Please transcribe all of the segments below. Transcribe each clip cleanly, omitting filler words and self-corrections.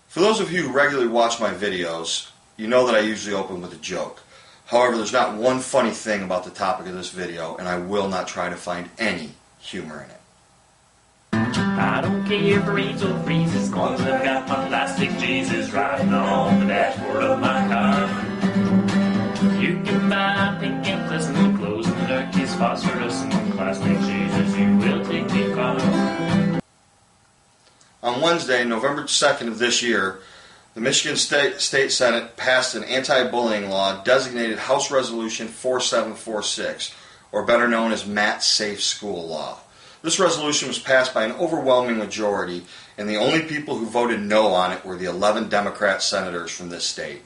For those of you who regularly watch my videos, you know that I usually open with a joke. However, there's not one funny thing about the topic of this video, and I will not try to find any humor in it. I don't care for rains or freezes, cause I've got my plastic Jesus riding on the dashboard of my car. You can buy pink and pleasant clothes and darkest phosphorus and plastic Jesus, you will take me far. On Wednesday, November 2nd of this year, the Michigan State Senate passed an anti-bullying law designated House Resolution 4746, or better known as Matt's Safe School Law. This resolution was passed by an overwhelming majority, and the only people who voted no on it were the 11 Democrat senators from this state.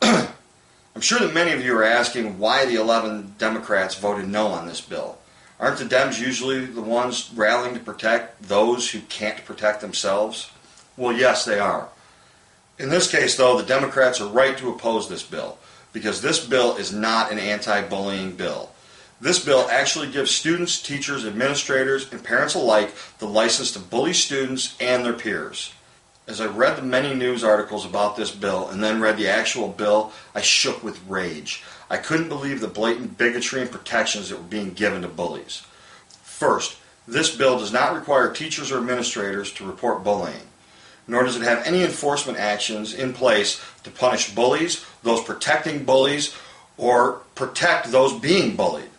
I'm sure that many of you are asking why the 11 Democrats voted no on this bill. Aren't the Dems usually the ones rallying to protect those who can't protect themselves? Well, yes, they are. In this case, though, the Democrats are right to oppose this bill, because this bill is not an anti-bullying bill. This bill actually gives students, teachers, administrators, and parents alike the license to bully students and their peers. As I read the many news articles about this bill and then read the actual bill, I shook with rage. I couldn't believe the blatant bigotry and protections that were being given to bullies. First, this bill does not require teachers or administrators to report bullying, nor does it have any enforcement actions in place to punish bullies, those protecting bullies, or protect those being bullied.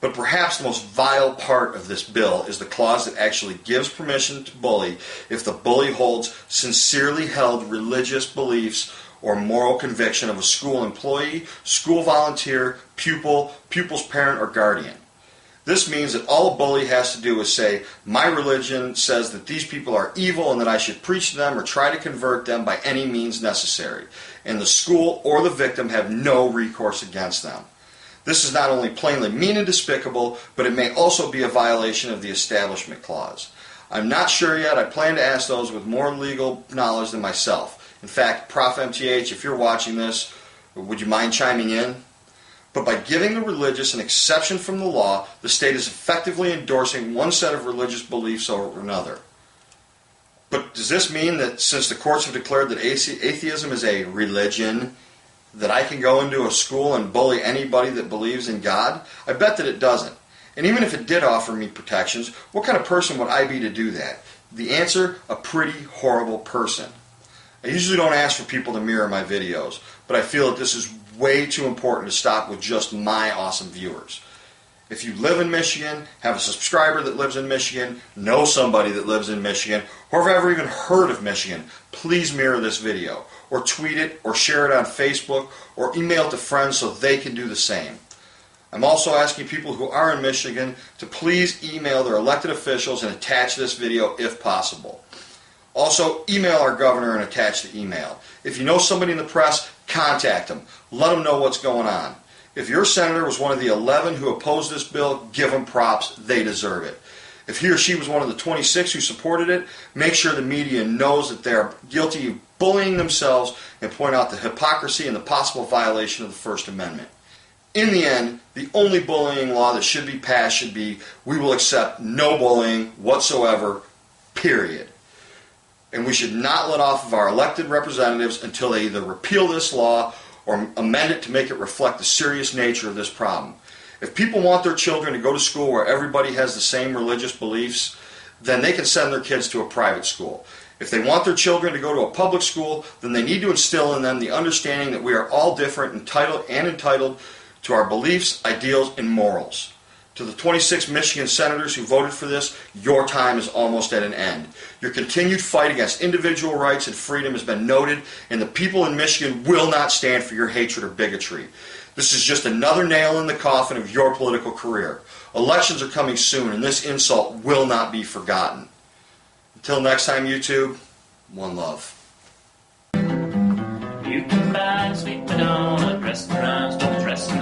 But perhaps the most vile part of this bill is the clause that actually gives permission to bully if the bully holds sincerely held religious beliefs or moral conviction of a school employee, school volunteer, pupil, pupil's parent, or guardian. This means that all a bully has to do is say, my religion says that these people are evil and that I should preach to them or try to convert them by any means necessary, and the school or the victim have no recourse against them. This is not only plainly mean and despicable, but it may also be a violation of the Establishment Clause. I'm not sure yet. I plan to ask those with more legal knowledge than myself. In fact, Prof. MTH, if you're watching this, would you mind chiming in? But by giving the religious an exception from the law, the state is effectively endorsing one set of religious beliefs over another. But does this mean that since the courts have declared that atheism is a religion, that I can go into a school and bully anybody that believes in God? I bet that it doesn't. And even if it did offer me protections, what kind of person would I be to do that? The answer, a pretty horrible person. I usually don't ask for people to mirror my videos, but I feel that this is way too important to stop with just my awesome viewers. If you live in Michigan, have a subscriber that lives in Michigan, know somebody that lives in Michigan, or have ever even heard of Michigan, please mirror this video, or tweet it, or share it on Facebook, or email it to friends so they can do the same. I'm also asking people who are in Michigan to please email their elected officials and attach this video if possible. Also, email our governor and attach the email. If you know somebody in the press, contact them. Let them know what's going on. If your senator was one of the 11 who opposed this bill, give them props. They deserve it. If he or she was one of the 26 who supported it, make sure the media knows that they are guilty of bullying themselves and point out the hypocrisy and the possible violation of the First Amendment. In the end, the only bullying law that should be passed should be, we will accept no bullying whatsoever, period. And we should not let off of our elected representatives until they either repeal this law or amend it to make it reflect the serious nature of this problem. If people want their children to go to school where everybody has the same religious beliefs, then they can send their kids to a private school. If they want their children to go to a public school, then they need to instill in them the understanding that we are all different, entitled to our beliefs, ideals, and morals. To the 26 Michigan senators who voted for this, your time is almost at an end. Your continued fight against individual rights and freedom has been noted, and the people in Michigan will not stand for your hatred or bigotry. This is just another nail in the coffin of your political career. Elections are coming soon, and this insult will not be forgotten. Until next time, YouTube, one love. You can buy sweet Madonna, dress in rhymes, don't dress in